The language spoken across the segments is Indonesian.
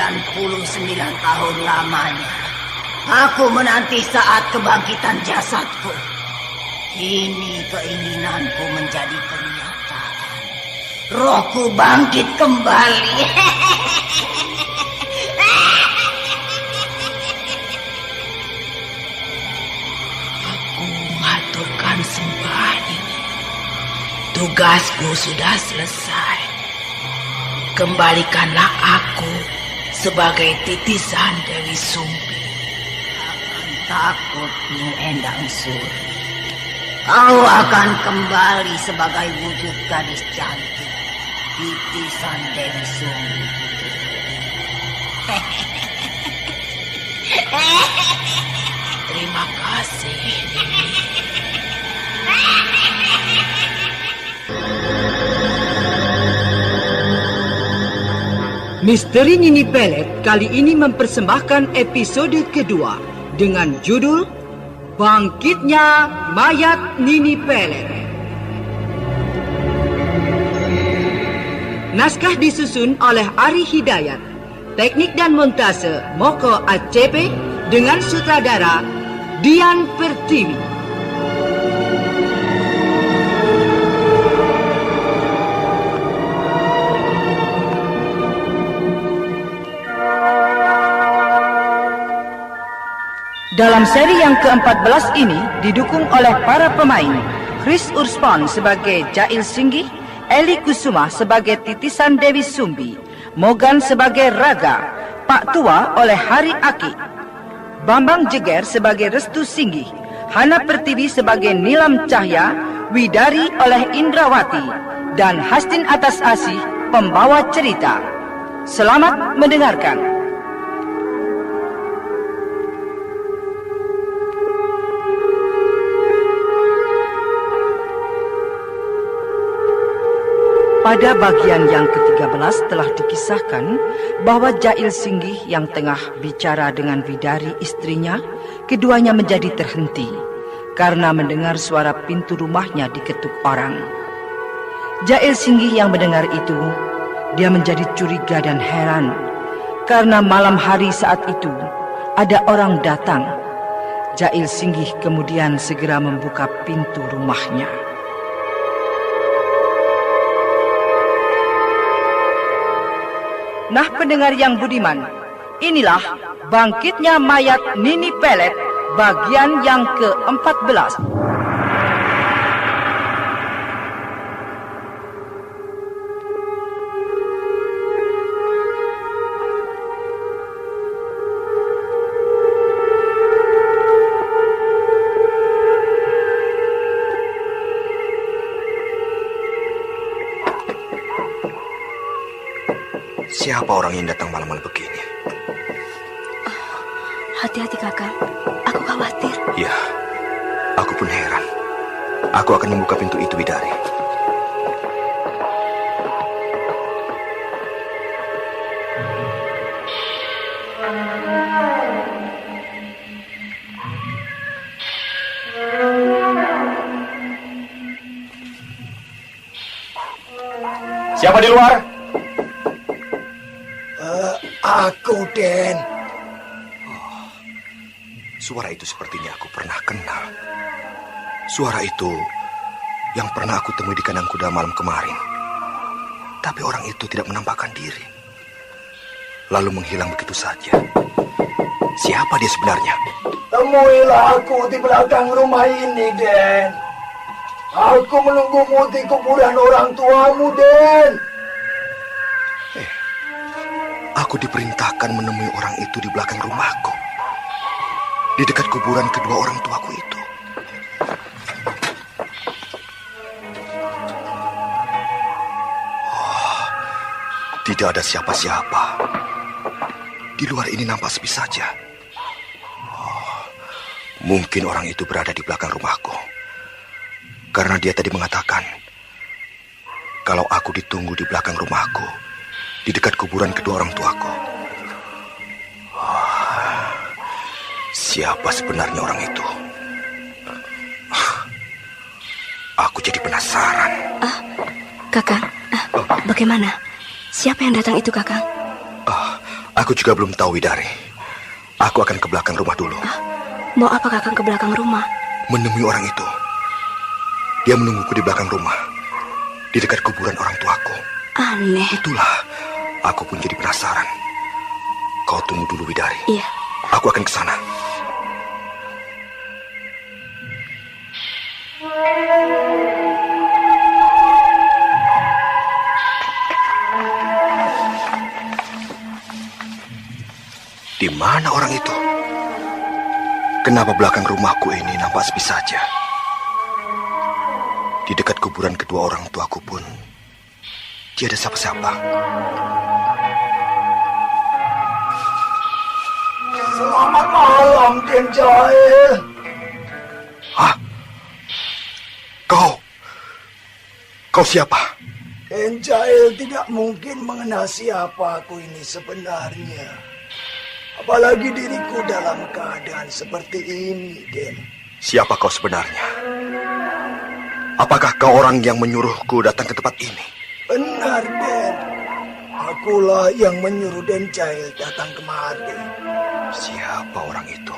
tahun lamanya aku menanti saat kebangkitan jasadku. Kini keinginanku menjadi kenyataan. Rohku bangkit kembali. Aku mengaturkan sembah ini. Tugasku sudah selesai. Kembalikanlah aku sebagai titisan Dewi Sumbi. Jangan takut, Nyi Endang Suri. Kau akan kembali sebagai wujud gadis cantik, titisan Dewi Sumbi. Terima kasih, Nini. Misteri Nini Pelet kali ini mempersembahkan episode kedua dengan judul Bangkitnya Mayat Nini Pelet. Naskah disusun oleh Ari Hidayat, teknik dan montase Moko ACP dengan sutradara Dian Pertiwi. Dalam seri yang ke-14 ini didukung oleh para pemain Chris Urspon sebagai Jail Singgih, Eli Kusuma sebagai titisan Dewi Sumbi, Mogan sebagai Raga, Pak Tua oleh Hari Aki, Bambang Jeger sebagai Restu Singgih, Hana Pertiwi sebagai Nilam Cahya, Widari oleh Indrawati, dan Hastin Atas Asih pembawa cerita. Selamat mendengarkan. Pada bagian yang ke-13 telah dikisahkan bahwa Jail Singgih yang tengah bicara dengan Widari istrinya, keduanya menjadi terhenti karena mendengar suara pintu rumahnya diketuk orang. Jail Singgih yang mendengar itu, dia menjadi curiga dan heran karena malam hari saat itu ada orang datang. Jail Singgih kemudian segera membuka pintu rumahnya. Nah, pendengar yang budiman, inilah Bangkitnya Mayat Nini Pelet bagian yang ke-14. Siapa orang yang datang malam-malam begini? Hati-hati kakak, aku khawatir. Ya, aku pun heran. Aku akan membuka pintu itu, Widari. Siapa di luar? Aku, Den. Oh, suara itu sepertinya aku pernah kenal. Suara itu yang pernah aku temui di kandang kuda malam kemarin. Tapi orang itu tidak menampakkan diri. Lalu menghilang begitu saja. Siapa dia sebenarnya? Temuilah aku di belakang rumah ini, Den. Aku menunggumu di kuburan orang tuamu, Den. Aku diperintahkan menemui orang itu di belakang rumahku. Di dekat kuburan kedua orang tuaku itu. Oh, tidak ada siapa-siapa. Di luar ini nampak sepi saja. Oh, mungkin orang itu berada di belakang rumahku. Karena dia tadi mengatakan, kalau aku ditunggu di belakang rumahku, di dekat kuburan kedua orang tuaku. Oh, siapa sebenarnya orang itu? Aku jadi penasaran. Kakang, bagaimana? Siapa yang datang itu, Kakang? Aku juga belum tahu, Widari. Aku akan ke belakang rumah dulu. Mau apa Kakang ke belakang rumah? Menemui orang itu. Dia menungguku di belakang rumah, di dekat kuburan orang tuaku. Aneh. Itulah, aku pun jadi penasaran. Kau tunggu dulu, Widari. Iya. Aku akan ke sana. Di mana orang itu? Kenapa belakang rumahku ini nampak sepi saja? Di dekat kuburan kedua orang tuaku pun tiada siapa-siapa. Selamat malam, Den Jail. Hah? Kau siapa? Den Jail tidak mungkin mengenal siapa aku ini sebenarnya. Apalagi diriku dalam keadaan seperti ini, Den. Siapa kau sebenarnya? Apakah kau orang yang menyuruhku datang ke tempat ini? Benar, Den. Akulah yang menyuruh Den Jail datang kemari. Siapa orang itu?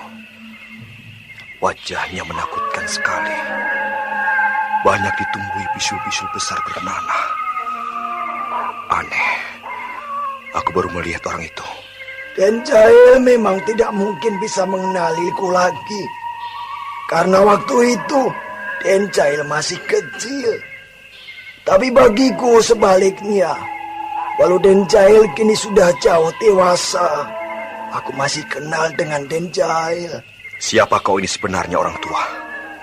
Wajahnya menakutkan sekali. Banyak ditumbuhi bisul-bisul besar bernanah. Aneh. Aku baru melihat orang itu. Den Jail memang tidak mungkin bisa mengenaliku lagi. Karena waktu itu Den Jail masih kecil. Tapi bagiku sebaliknya, walau Den Jail kini sudah jauh dewasa, aku masih kenal dengan Den Jail. Siapa kau ini sebenarnya, orang tua?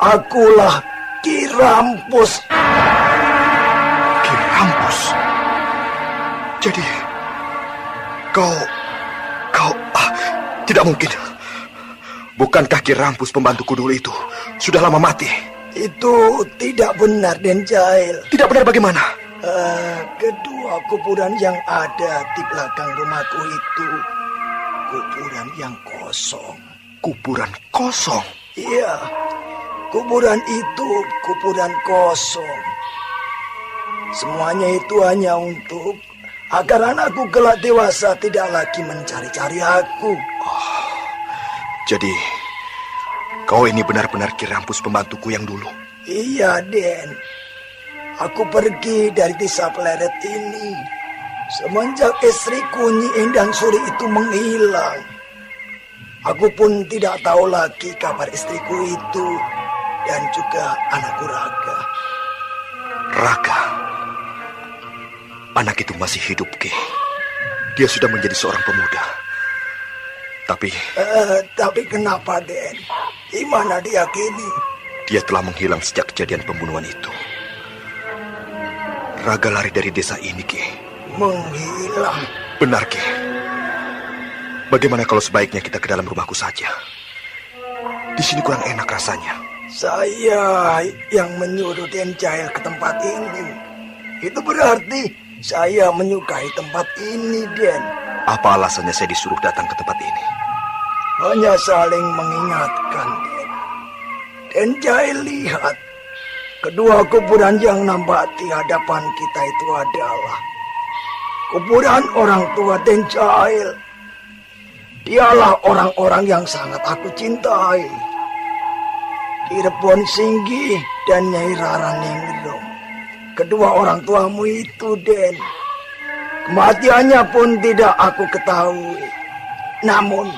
Akulah Ki Rampus. Ki Rampus? Jadi, kau tidak mungkin. Bukankah Ki Rampus pembantuku dulu itu sudah lama mati? Itu tidak benar, Den Jail. Tidak benar bagaimana? Kedua kuburan yang ada di belakang rumahku itu kuburan yang kosong. Kuburan kosong? Iya, kuburan itu kuburan kosong. Semuanya itu hanya untuk agar anakku kelak dewasa tidak lagi mencari-cari aku. Jadi, kau ini benar-benar Ki Rampus pembantuku yang dulu? Iya, Den. Aku pergi dari desa Pleret ini semenjak istriku Nyi Endang Suri itu menghilang. Aku pun tidak tahu lagi kabar istriku itu dan juga anakku Raga. Raga? Anak itu masih hidup, Ki. Dia sudah menjadi seorang pemuda. Tapi kenapa, Den? Di mana dia kini? Dia telah menghilang sejak kejadian pembunuhan itu. Raga lari dari desa ini, Ki. Menghilang? Benar, Ki. Bagaimana kalau sebaiknya kita ke dalam rumahku saja? Di sini kurang enak rasanya. Saya yang menyuruh Den Jail ke tempat ini. Itu berarti saya menyukai tempat ini, Den. Apa alasannya saya disuruh datang ke tempat ini? Hanya saling mengingatkan, Den. Den Jail lihat, kedua kuburan yang nampak di hadapan kita itu adalah kuburan orang tua Den Jail. Dialah orang-orang yang sangat aku cintai. Ki Rebon Singgi dan Nyai Rara Ningrum. Kedua orang tuamu itu, Den. Kematiannya pun tidak aku ketahui. Namun,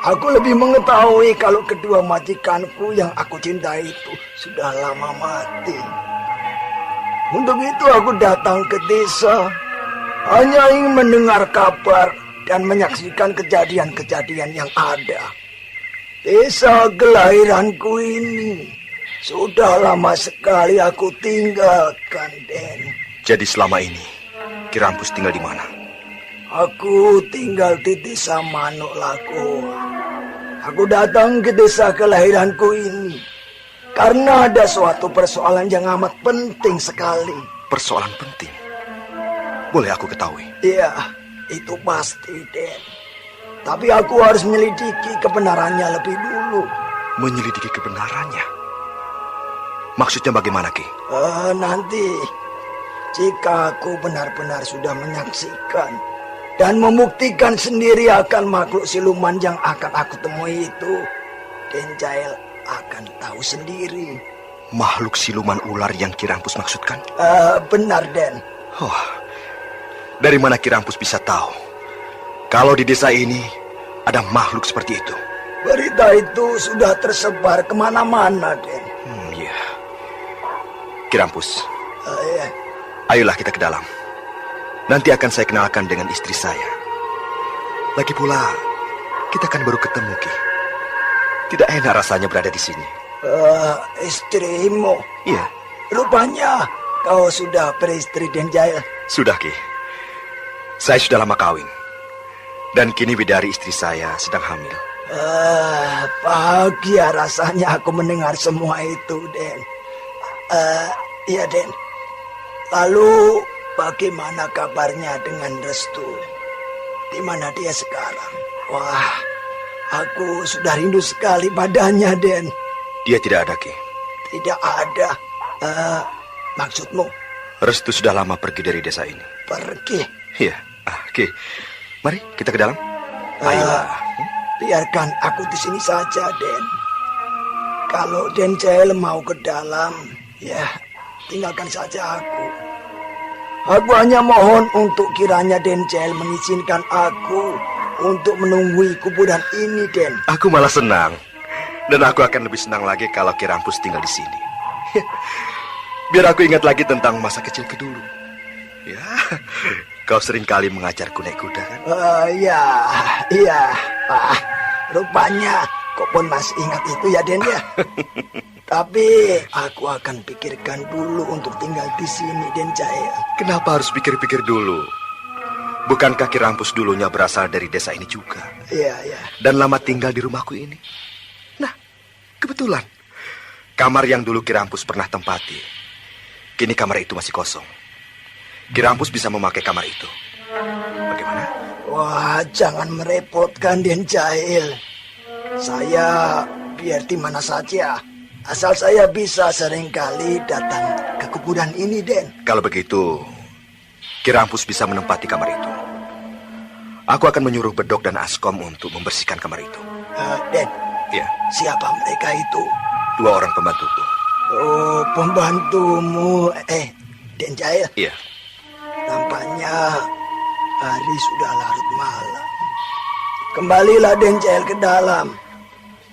aku lebih mengetahui kalau kedua majikanku yang aku cintai itu sudah lama mati. Untuk itu aku datang ke desa, hanya ingin mendengar kabar dan menyaksikan kejadian-kejadian yang ada. Desa kelahiranku ini sudah lama sekali aku tinggalkan, Den. Jadi selama ini Ki Rampus tinggal di mana? Aku tinggal di desa Manuk Lagoa. Aku datang ke desa kelahiranku ini karena ada suatu persoalan yang amat penting sekali. Persoalan penting? Boleh aku ketahui? Iya, itu pasti, Den. Tapi aku harus menyelidiki kebenarannya lebih dulu. Menyelidiki kebenarannya? Maksudnya bagaimana, Ki? Nanti, jika aku benar-benar sudah menyaksikan dan membuktikan sendiri akan makhluk siluman yang akan aku temui itu, Den Jail akan tahu sendiri. Makhluk siluman ular yang Ki Rampus maksudkan? Benar, Den. Oh, dari mana Ki Rampus bisa tahu kalau di desa ini ada makhluk seperti itu? Berita itu sudah tersebar kemana-mana, Den. Iya. Ki Rampus, Ya. ayolah kita ke dalam. Nanti akan saya kenalkan dengan istri saya. Lagi pula, kita kan baru ketemu, Ki. Tidak enak rasanya berada di sini. Istrimu? Iya. Rupanya kau sudah beristri, Den Jail. Sudah, Ki. Saya sudah lama kawin. Dan kini bidari istri saya sedang hamil. Bahagia rasanya aku mendengar semua itu, Den. Iya, Den. Lalu bagaimana kabarnya dengan Restu? Di mana dia sekarang? Wah, aku sudah rindu sekali padanya, Den. Dia tidak ada, Ki. Tidak ada. Maksudmu? Restu sudah lama pergi dari desa ini. Pergi? Iya. Ki, mari kita ke dalam. Ayolah. Biarkan aku di sini saja, Den. Kalau Den Jail mau ke dalam, ya tinggalkan saja aku. Aku hanya mohon untuk kiranya Den Jail mengizinkan aku untuk menunggui kuburan ini, Den. Aku malah senang. Dan aku akan lebih senang lagi kalau Ki Rampus tinggal di sini. Biar aku ingat lagi tentang masa kecilku dulu. Ya, kau sering kali mengajarku naik kuda, kan? Iya. Rupanya kau pun masih ingat itu ya, Den, ya. Tapi aku akan pikirkan dulu untuk tinggal di sini, Den Jail. Kenapa harus pikir-pikir dulu? Bukankah Ki Rampus dulunya berasal dari desa ini juga? Iya. Dan lama tinggal di rumahku ini. Nah, kebetulan kamar yang dulu Ki Rampus pernah tempati, kini kamar itu masih kosong. Ki Rampus bisa memakai kamar itu. Bagaimana? Wah, jangan merepotkan, Den Jail. Saya biar di mana saja, asal saya bisa seringkali datang ke kuburan ini, Den. Kalau begitu, Ki Rampus bisa menempati kamar itu. Aku akan menyuruh Bedok dan Askom untuk membersihkan kamar itu. Den, Iya, siapa mereka itu? 2 orang pembantuku. Oh, pembantumu. Den Jail, Iya. nampaknya hari sudah larut malam. Kembalilah, Den Jail, ke dalam.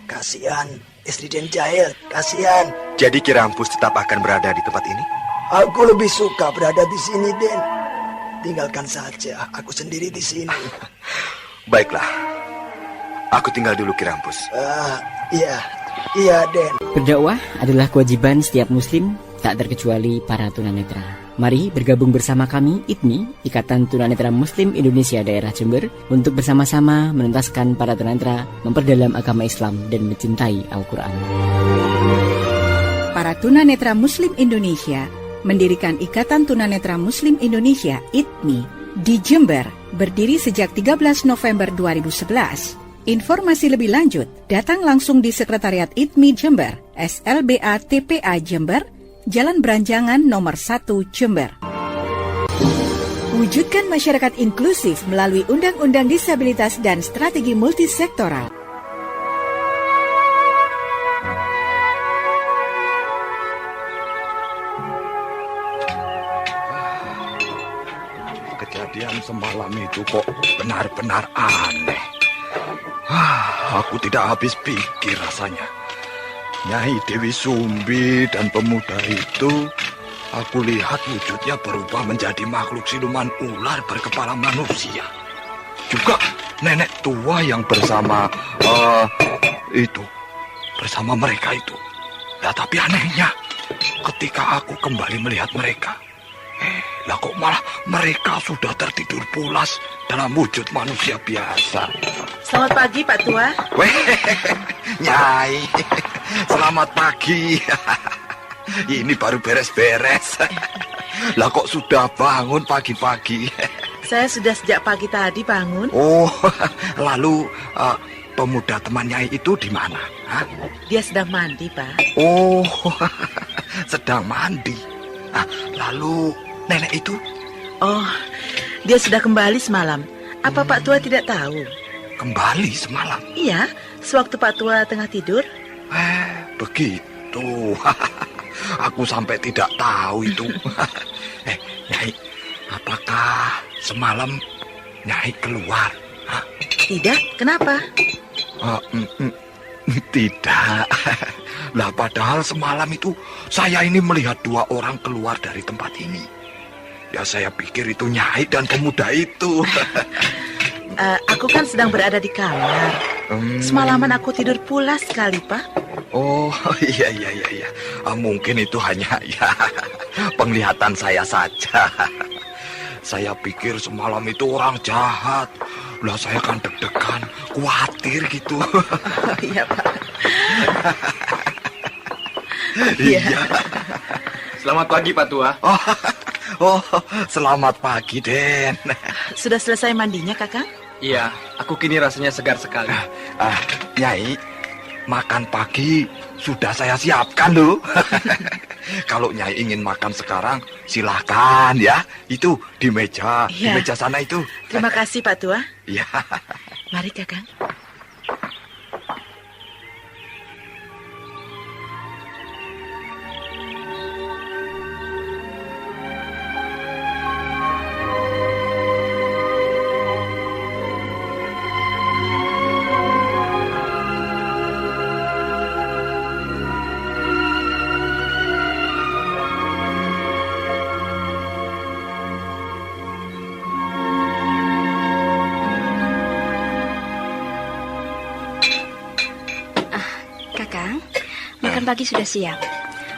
Kasihan istri Den Jail, kasihan. Jadi Ki Rampus tetap akan berada di tempat ini? Aku lebih suka berada di sini, Den. Tinggalkan saja aku sendiri di sini. Baiklah. Aku tinggal dulu, Ki Rampus. Iya, Den. Berdakwah adalah kewajiban setiap muslim, tak terkecuali para tunanetra. Mari bergabung bersama kami, ITMI, Ikatan Tunanetra Muslim Indonesia Daerah Jember, untuk bersama-sama menuntaskan para tunanetra memperdalam agama Islam dan mencintai Al-Quran. Para tunanetra Muslim Indonesia mendirikan Ikatan Tunanetra Muslim Indonesia (ITMI) di Jember, berdiri sejak 13 November 2011. Informasi lebih lanjut, datang langsung di Sekretariat ITMI Jember, SLBA TPA Jember, Jalan Beranjangan nomor 1 Jember. Wujudkan masyarakat inklusif melalui Undang-Undang Disabilitas dan Strategi Multisektoral. Kejadian semalam itu kok benar-benar aneh. Aku tidak habis pikir rasanya. Nyai Dewi Sumbi dan pemuda itu, aku lihat wujudnya berubah menjadi makhluk siluman ular berkepala manusia. Juga nenek tua yang bersama bersama mereka itu. Nah, tapi anehnya, ketika aku kembali melihat mereka, lah kok malah mereka sudah tertidur pulas dalam wujud manusia biasa. Selamat pagi, Pak Tua. Weh, Nyai, selamat pagi. Ini baru beres-beres. Lah kok sudah bangun pagi-pagi? Saya sudah sejak pagi tadi bangun. Oh, lalu pemuda teman Nyai itu di mana? Hah? Dia sedang mandi, Pak. Oh, sedang mandi. Lalu nenek itu? Oh, dia sudah kembali semalam. Apa Pak Tua tidak tahu? Kembali semalam? Iya, sewaktu Pak Tua tengah tidur. Begitu. Aku sampai tidak tahu itu. Nyai, apakah semalam Nyai keluar? Hah? Tidak, kenapa? Tidak. Lah padahal semalam itu saya ini melihat 2 orang keluar dari tempat ini. Ya saya pikir itu Nyai dan pemuda itu. Aku kan sedang berada di kamar. Semalaman aku tidur pulas sekali, Pak. Oh, iya. Mungkin itu hanya penglihatan saya saja. Saya pikir semalam itu orang jahat. Lah saya kan deg-degan, khawatir gitu. Iya, Pak. Iya. Selamat pagi, Pak Tua. Oh, selamat pagi, Den. Sudah selesai mandinya, Kakang? Iya, aku kini rasanya segar sekali. Nyai, makan pagi sudah saya siapkan loh. Kalau Nyai ingin makan sekarang, silahkan ya. Itu di meja, di meja sana itu. Terima kasih, Pak Tua. Iya. Mari, Kakang. Pagi sudah siap.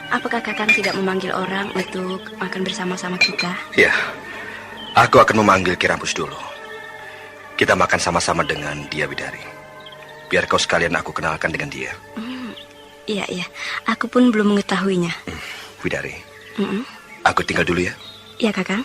Apakah Kakang tidak memanggil orang untuk makan bersama-sama kita? Ya, aku akan memanggil Ki Rampus dulu. Kita makan sama-sama dengan dia, Bidari. Biar kau sekalian aku kenalkan dengan dia. Iya. Aku pun belum mengetahuinya. Bidari, aku tinggal dulu ya. Iya, Kakang.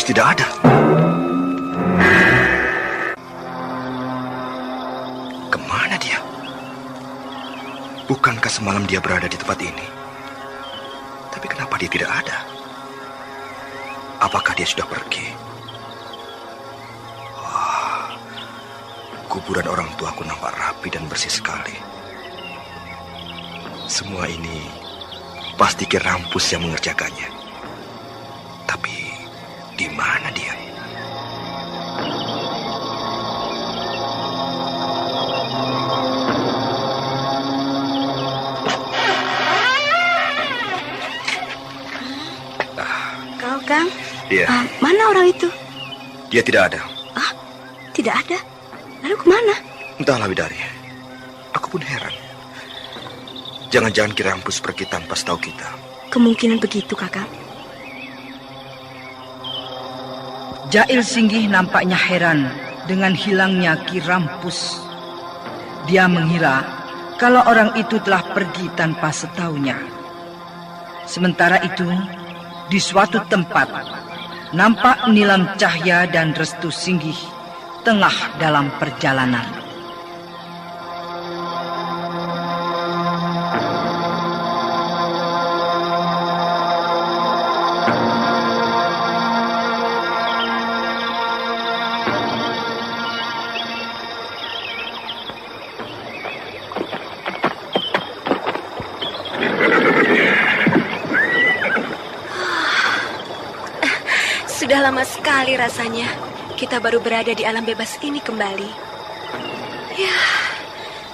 Tidak ada. Kemana dia? Bukankah semalam dia berada di tempat ini? Tapi kenapa dia tidak ada? Apakah dia sudah pergi? Wah, kuburan orang tuaku nampak rapi dan bersih sekali. Semua ini pasti Ki Rampus yang mengerjakannya. Di mana dia? Kau, Kang? Iya. Mana orang itu? Dia tidak ada. Tidak ada? Lalu kemana? Entahlah, Bidari. Aku pun heran. Jangan-jangan Ki Rampus pergi tanpa setahu kita. Kemungkinan begitu, Kakang. Jail Singgih nampaknya heran dengan hilangnya Ki Rampus. Dia mengira kalau orang itu telah pergi tanpa setahunya. Sementara itu, di suatu tempat, nampak Nilam Cahya dan Restu Singgih tengah dalam perjalanan. Sudah lama sekali rasanya kita baru berada di alam bebas ini kembali. Ya,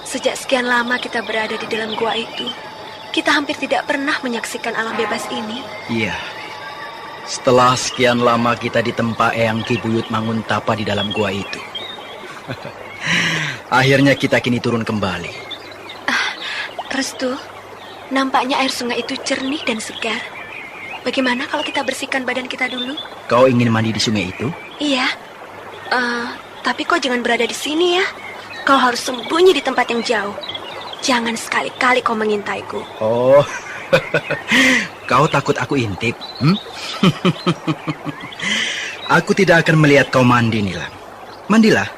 sejak sekian lama kita berada di dalam gua itu, kita hampir tidak pernah menyaksikan alam bebas ini. Iya. Setelah sekian lama kita ditempa Eyang Ki Buyut Manguntapa di dalam gua itu. Akhirnya kita kini turun kembali. Restu, nampaknya air sungai itu jernih dan segar. Bagaimana kalau kita bersihkan badan kita dulu? Kau ingin mandi di sungai itu? Iya. Tapi kau jangan berada di sini ya. Kau harus sembunyi di tempat yang jauh. jangan sekali-kali kau mengintaiku. Oh, kau takut aku intip? Aku tidak akan melihat kau mandi, Nila. Mandilah.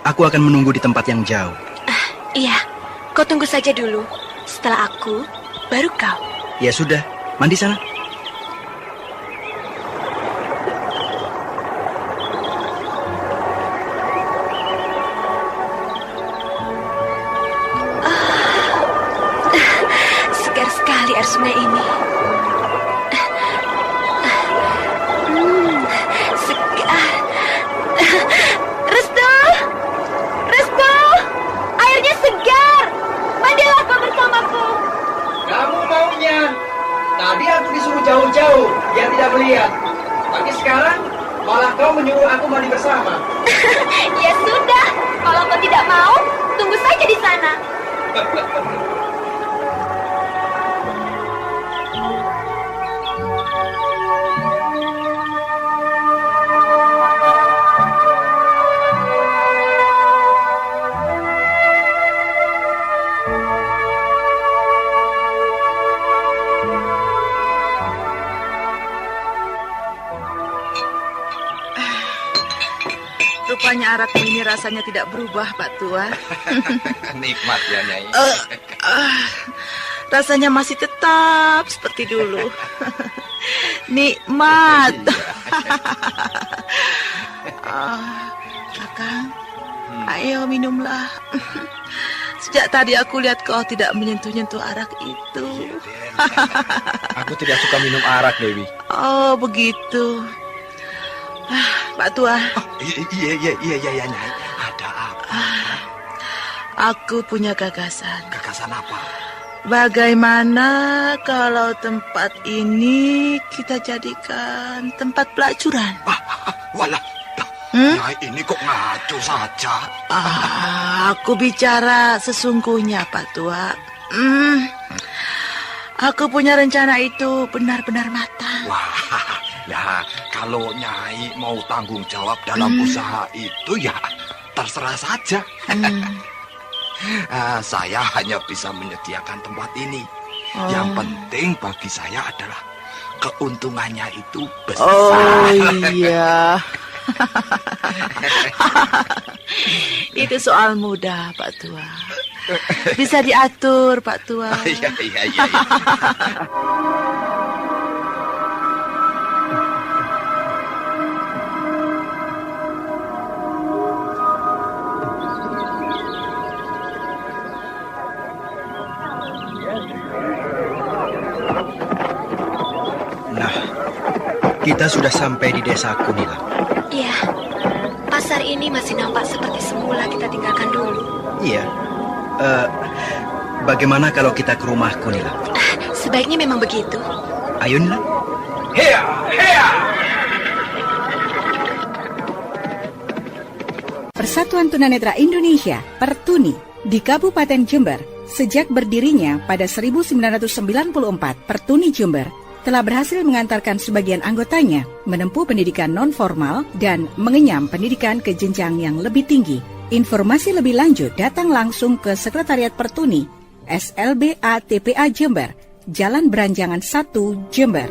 Aku akan menunggu di tempat yang jauh. Iya, kau tunggu saja dulu. Setelah aku, baru kau. Ya sudah, mandi sana. Segar sekali air sungai ini. Segar. Restu, airnya segar. Mandilah kau bersamaku. Kamu maunya. Tadi aku disuruh jauh-jauh, biar tidak melihat. Tapi sekarang malah kau menyuruh aku mandi bersama. Ya sudah, kalau kau tidak mau, tunggu saja di sana. Rupanya arakmu ini rasanya tidak berubah, Pak Tua. Nikmat ya, Nyai. Rasanya masih tetap seperti dulu. Nikmat. Kakang, ayo minumlah. Sejak tadi aku lihat kau tidak menyentuh-nyentuh arak itu. Aku tidak suka minum arak, Dewi. Oh, begitu. Pak Tua. Iya, Nyai. Ada apa? Aku punya gagasan. Gagasan apa? Bagaimana kalau tempat ini kita jadikan tempat pelacuran? Walah, Nyai ini kok ngaco saja. Aku bicara sesungguhnya, Pak Tua. Aku punya rencana itu benar-benar matang. Wah, ya kalau Nyai mau tanggung jawab dalam usaha itu ya terserah saja. Saya hanya bisa menyediakan tempat ini. Yang penting bagi saya adalah keuntungannya itu besar. Oh iya. Itu soal mudah, Pak Tua. Bisa diatur, Pak Tua. Iya. Nah, kita sudah sampai di desaku, Nila. Iya, pasar ini masih nampak seperti semula kita tinggalkan dulu. Iya. Bagaimana kalau kita ke rumahku, Nila? Sebaiknya memang begitu. Ayo, Nila. Hea! Persatuan Tunanetra Indonesia, Pertuni, di Kabupaten Jember, sejak berdirinya pada 1994, Pertuni Jember telah berhasil mengantarkan sebagian anggotanya menempuh pendidikan non-formal dan mengenyam pendidikan ke jenjang yang lebih tinggi. Informasi lebih lanjut datang langsung ke Sekretariat Pertuni, SLBA TPA Jember, Jalan Beranjangan 1, Jember.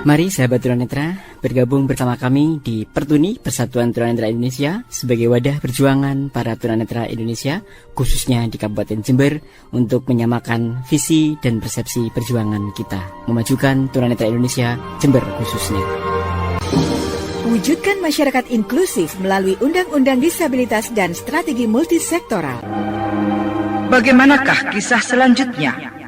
Mari sahabat tunanetra bergabung bersama kami di Pertuni Persatuan Tunanetra Indonesia sebagai wadah perjuangan para tunanetra Indonesia khususnya di Kabupaten Jember untuk menyamakan visi dan persepsi perjuangan kita memajukan tunanetra Indonesia Jember khususnya. Wujudkan masyarakat inklusif melalui Undang-Undang Disabilitas dan Strategi Multisektoral. Bagaimanakah kisah selanjutnya?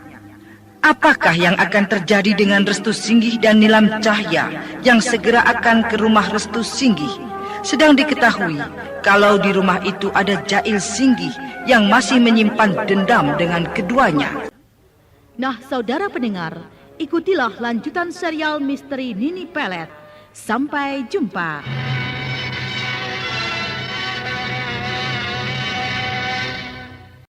Apakah yang akan terjadi dengan Restu Singgih dan Nilam Cahya yang segera akan ke rumah Restu Singgih? Sedang diketahui kalau di rumah itu ada Jail Singgih yang masih menyimpan dendam dengan keduanya. Nah, saudara pendengar, ikutilah lanjutan serial misteri Nini Pelet. Sampai jumpa.